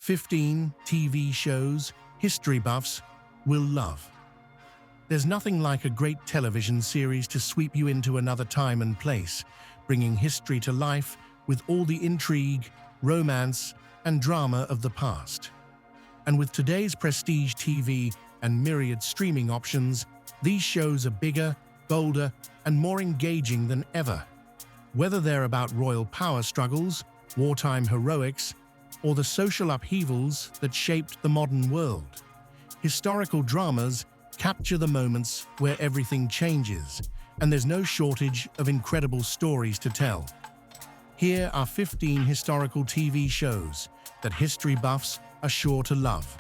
15 TV shows history buffs will love. There's nothing like a great television series to sweep you into another time and place, bringing history to life with all the intrigue, romance, and drama of the past. And with today's prestige TV and myriad streaming options, these shows are bigger, bolder, and more engaging than ever. Whether they're about royal power struggles, wartime heroics, or the social upheavals that shaped the modern world, historical dramas capture the moments where everything changes, and there's no shortage of incredible stories to tell. Here are 15 historical TV shows that history buffs are sure to love.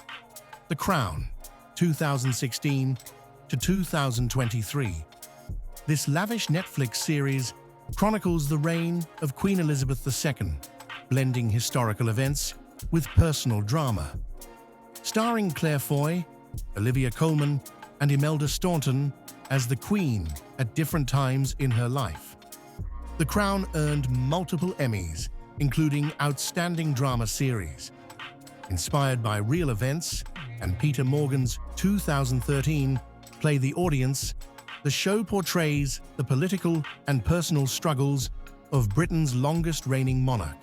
The Crown, 2016 to 2023. This lavish Netflix series chronicles the reign of Queen Elizabeth II, blending historical events with personal drama. Starring Claire Foy, Olivia Colman, and Imelda Staunton as the Queen at different times in her life. The Crown earned multiple Emmys, including Outstanding Drama Series. Inspired by real events and Peter Morgan's 2013 play The Audience, the show portrays the political and personal struggles of Britain's longest-reigning monarch.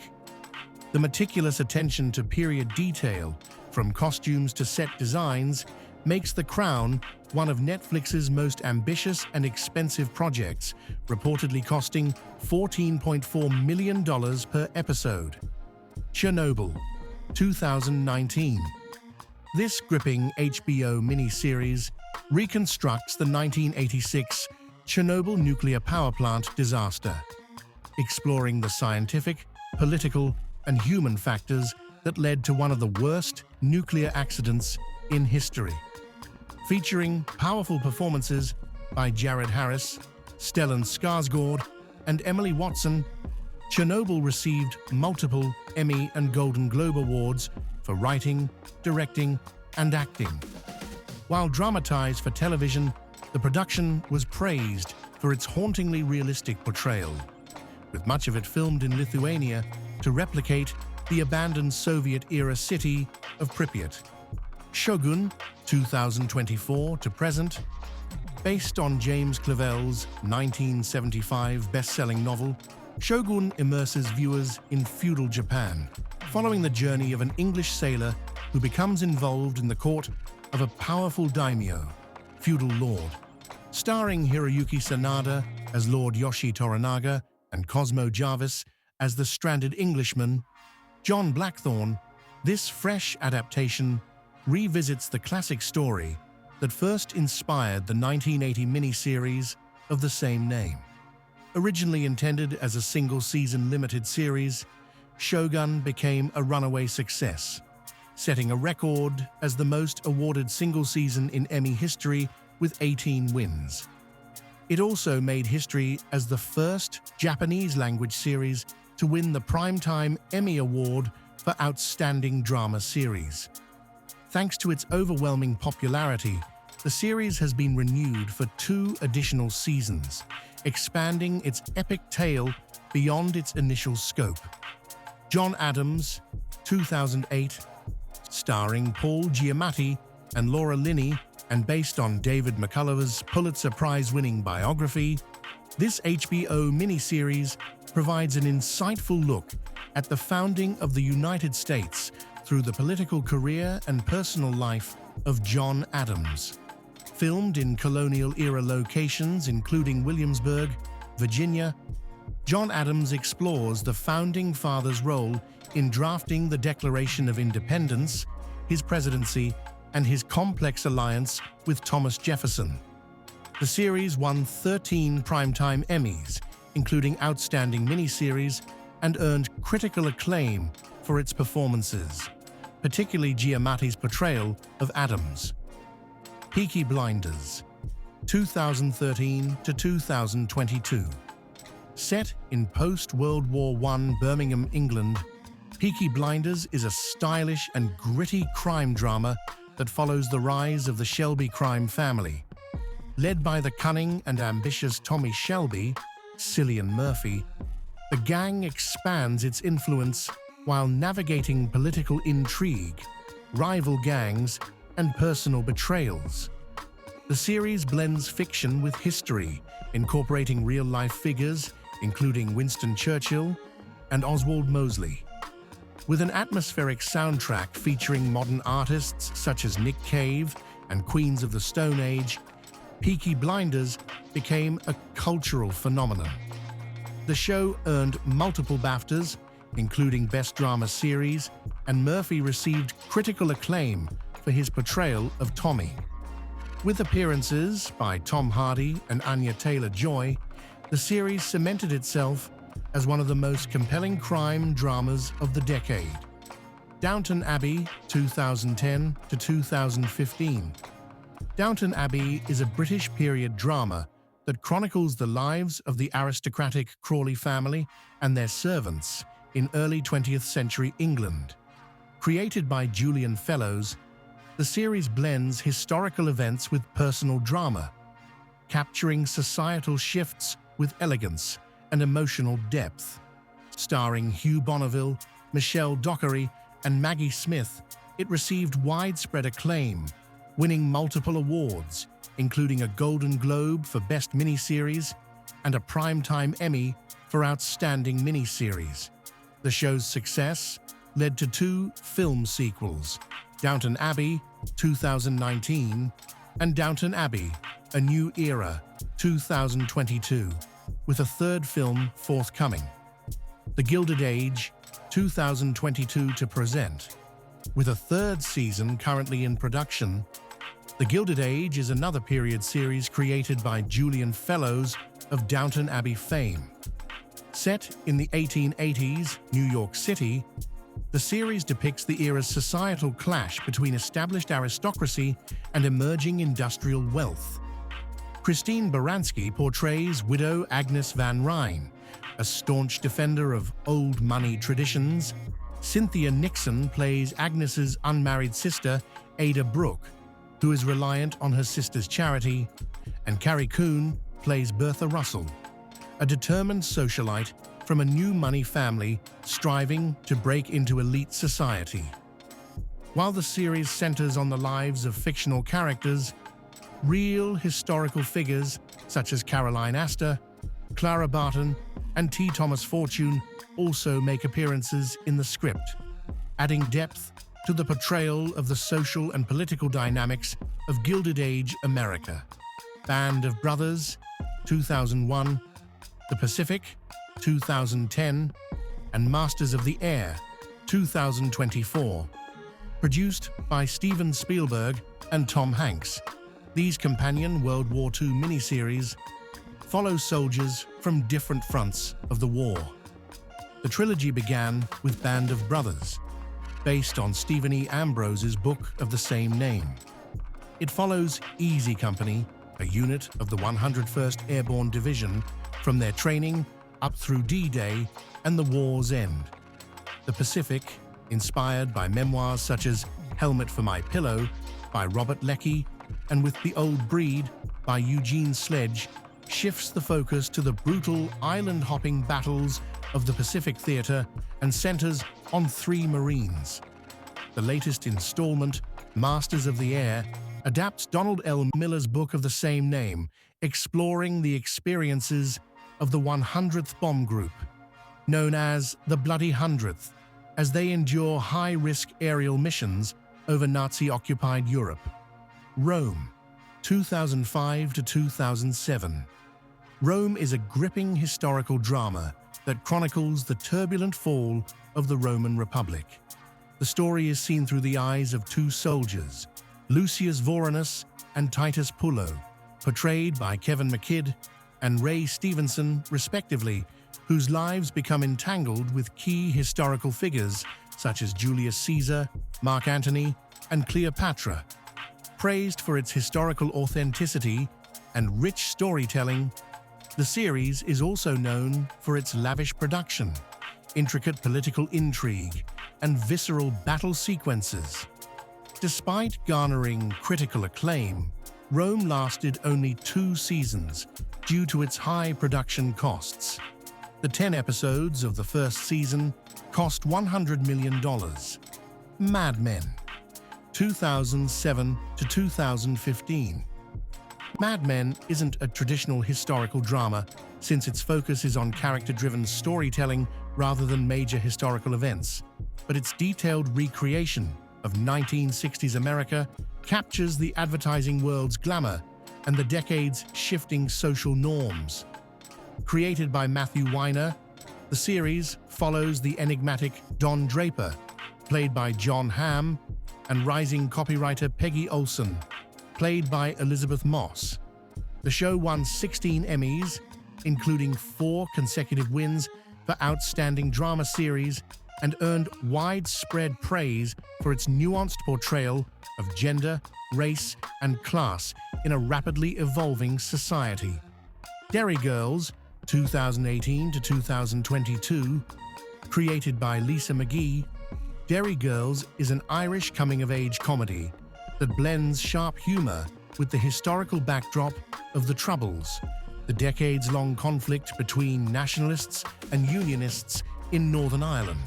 The meticulous attention to period detail, from costumes to set designs, makes The Crown one of Netflix's most ambitious and expensive projects, reportedly costing $14.4 million per episode. Chernobyl, 2019. This gripping HBO miniseries reconstructs the 1986 Chernobyl nuclear power plant disaster, exploring the scientific, political, and human factors that led to one of the worst nuclear accidents in history. Featuring powerful performances by Jared Harris, Stellan Skarsgård, and Emily Watson, Chernobyl received multiple Emmy and Golden Globe Awards for writing, directing, and acting. While dramatized for television, the production was praised for its hauntingly realistic portrayal, with much of it filmed in Lithuania to replicate the abandoned Soviet-era city of Pripyat. SHŌGUN, 2024 to present. Based on James Clavell's 1975 best-selling novel, SHŌGUN immerses viewers in feudal Japan, following the journey of an English sailor who becomes involved in the court of a powerful daimyo, feudal lord. Starring Hiroyuki Sanada as Lord Yoshi Toranaga and Cosmo Jarvis as the stranded Englishman, John Blackthorne, this fresh adaptation revisits the classic story that first inspired the 1980 miniseries of the same name. Originally intended as a single-season limited series, SHŌGUN became a runaway success, setting a record as the most awarded single season in Emmy history with 18 wins. It also made history as the first Japanese-language series to win the Primetime Emmy Award for Outstanding Drama Series. Thanks to its overwhelming popularity, the series has been renewed for 2 additional seasons, expanding its epic tale beyond its initial scope. John Adams, 2008, starring Paul Giamatti and Laura Linney, and based on David McCullough's Pulitzer Prize-winning biography, this HBO miniseries provides an insightful look at the founding of the United States through the political career and personal life of John Adams. Filmed in colonial-era locations including Williamsburg, Virginia, John Adams explores the Founding Fathers' role in drafting the Declaration of Independence, his presidency, and his complex alliance with Thomas Jefferson. The series won 13 Primetime Emmys, including Outstanding Miniseries, and earned critical acclaim for its performances, particularly Giamatti's portrayal of Adams. Peaky Blinders, 2013 to 2022. Set in post-World War I Birmingham, England, Peaky Blinders is a stylish and gritty crime drama that follows the rise of the Shelby crime family. Led by the cunning and ambitious Tommy Shelby, Cillian Murphy, the gang expands its influence while navigating political intrigue, rival gangs, and personal betrayals. The series blends fiction with history, incorporating real-life figures, including Winston Churchill and Oswald Mosley. With an atmospheric soundtrack featuring modern artists such as Nick Cave and Queens of the Stone Age, Peaky Blinders became a cultural phenomenon. The show earned multiple BAFTAs, including Best Drama Series, and Murphy received critical acclaim for his portrayal of Tommy. With appearances by Tom Hardy and Anya Taylor-Joy, the series cemented itself as one of the most compelling crime dramas of the decade. Downton Abbey, 2010 to 2015. Downton Abbey is a British period drama that chronicles the lives of the aristocratic Crawley family and their servants in early 20th century England. Created by Julian Fellowes, the series blends historical events with personal drama, capturing societal shifts with elegance and emotional depth. Starring Hugh Bonneville, Michelle Dockery, and Maggie Smith, it received widespread acclaim, winning multiple awards, including a Golden Globe for Best Miniseries and a Primetime Emmy for Outstanding Miniseries. The show's success led to 2 film sequels, Downton Abbey, 2019, and Downton Abbey, A New Era, 2022, with a 3rd film forthcoming. The Gilded Age, 2022 to present, with a 3rd season currently in production. The Gilded Age is another period series created by Julian Fellowes of Downton Abbey fame. Set in the 1880s, New York City, the series depicts the era's societal clash between established aristocracy and emerging industrial wealth. Christine Baranski portrays widow Agnes Van Ryn, a staunch defender of old money traditions. Cynthia Nixon plays Agnes's unmarried sister, Ada Brooke, who is reliant on her sister's charity, and Carrie Coon plays Bertha Russell, a determined socialite from a new money family striving to break into elite society. While the series centers on the lives of fictional characters, real historical figures such as Caroline Astor, Clara Barton, and T. Thomas Fortune also make appearances in the script, adding depth to the portrayal of the social and political dynamics of Gilded Age America. Band of Brothers, 2001, The Pacific, 2010, and Masters of the Air, 2024. Produced by Steven Spielberg and Tom Hanks, these companion World War II miniseries follow soldiers from different fronts of the war. The trilogy began with Band of Brothers, based on Stephen E. Ambrose's book of the same name. It follows Easy Company, a unit of the 101st Airborne Division, from their training up through D-Day and the war's end. The Pacific, inspired by memoirs such as Helmet for My Pillow by Robert Leckie and With the Old Breed by Eugene Sledge, shifts the focus to the brutal island-hopping battles of the Pacific Theater and centers on 3 Marines. The latest installment, Masters of the Air, adapts Donald L. Miller's book of the same name, exploring the experiences of the 100th Bomb Group, known as the Bloody 100th, as they endure high-risk aerial missions over Nazi-occupied Europe. Rome, 2005 to 2007. Rome is a gripping historical drama that chronicles the turbulent fall of the Roman Republic. The story is seen through the eyes of 2 soldiers, Lucius Vorenus and Titus Pullo, portrayed by Kevin McKidd and Ray Stevenson, respectively, whose lives become entangled with key historical figures such as Julius Caesar, Mark Antony, and Cleopatra. Praised for its historical authenticity and rich storytelling, the series is also known for its lavish production, intricate political intrigue, and visceral battle sequences. Despite garnering critical acclaim, Rome lasted only 2 seasons due to its high production costs. The 10 episodes of the first season cost $100 million. Mad Men, 2007 to 2015. Mad Men isn't a traditional historical drama since its focus is on character-driven storytelling rather than major historical events, but its detailed recreation of 1960s America captures the advertising world's glamour and the decade's shifting social norms. Created by Matthew Weiner, the series follows the enigmatic Don Draper, played by John Hamm, and rising copywriter Peggy Olson, played by Elizabeth Moss. The show won 16 Emmys, including 4 consecutive wins for Outstanding Drama Series, and earned widespread praise for its nuanced portrayal of gender, race, and class in a rapidly evolving society. Derry Girls, 2018 to 2022, created by Lisa McGee, Derry Girls is an Irish coming-of-age comedy that blends sharp humor with the historical backdrop of the Troubles, the decades-long conflict between nationalists and unionists in Northern Ireland.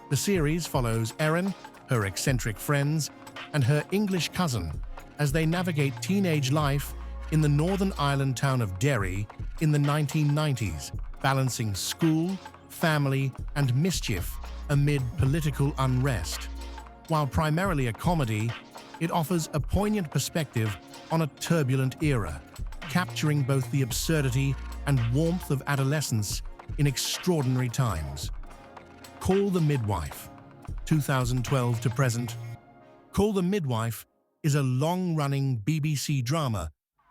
The series follows Erin, her eccentric friends, and her English cousin as they navigate teenage life in the Northern Ireland town of Derry in the 1990s, balancing school, family, and mischief amid political unrest. While primarily a comedy, it offers a poignant perspective on a turbulent era, capturing both the absurdity and warmth of adolescence in extraordinary times. Call the Midwife, 2012 to present. Call the Midwife is a long-running BBC drama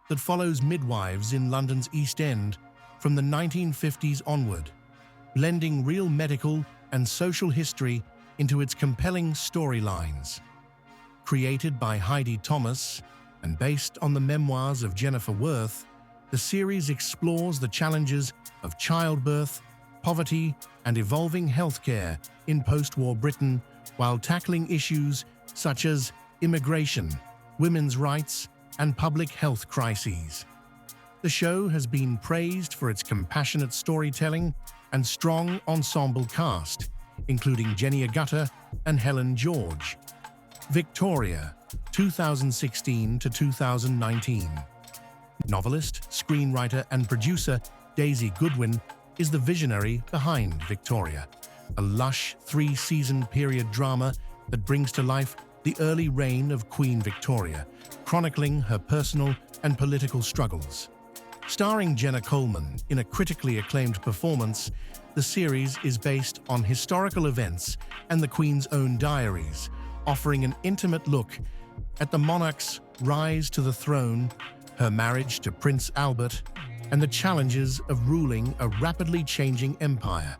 that follows midwives in London's East End from the 1950s onward, blending real medical and social history into its compelling storylines. Created by Heidi Thomas and based on the memoirs of Jennifer Worth, the series explores the challenges of childbirth, poverty, and evolving healthcare in post-war Britain while tackling issues such as immigration, women's rights, and public health crises. The show has been praised for its compassionate storytelling and strong ensemble cast, including Jenny Agutter and Helen George. Victoria, 2016 to 2019. Novelist, screenwriter, and producer Daisy Goodwin is the visionary behind Victoria, a lush 3-season period drama that brings to life the early reign of Queen Victoria, chronicling her personal and political struggles. Starring Jenna Coleman in a critically acclaimed performance, the series is based on historical events and the Queen's own diaries, offering an intimate look at the monarch's rise to the throne, her marriage to Prince Albert, and the challenges of ruling a rapidly changing empire.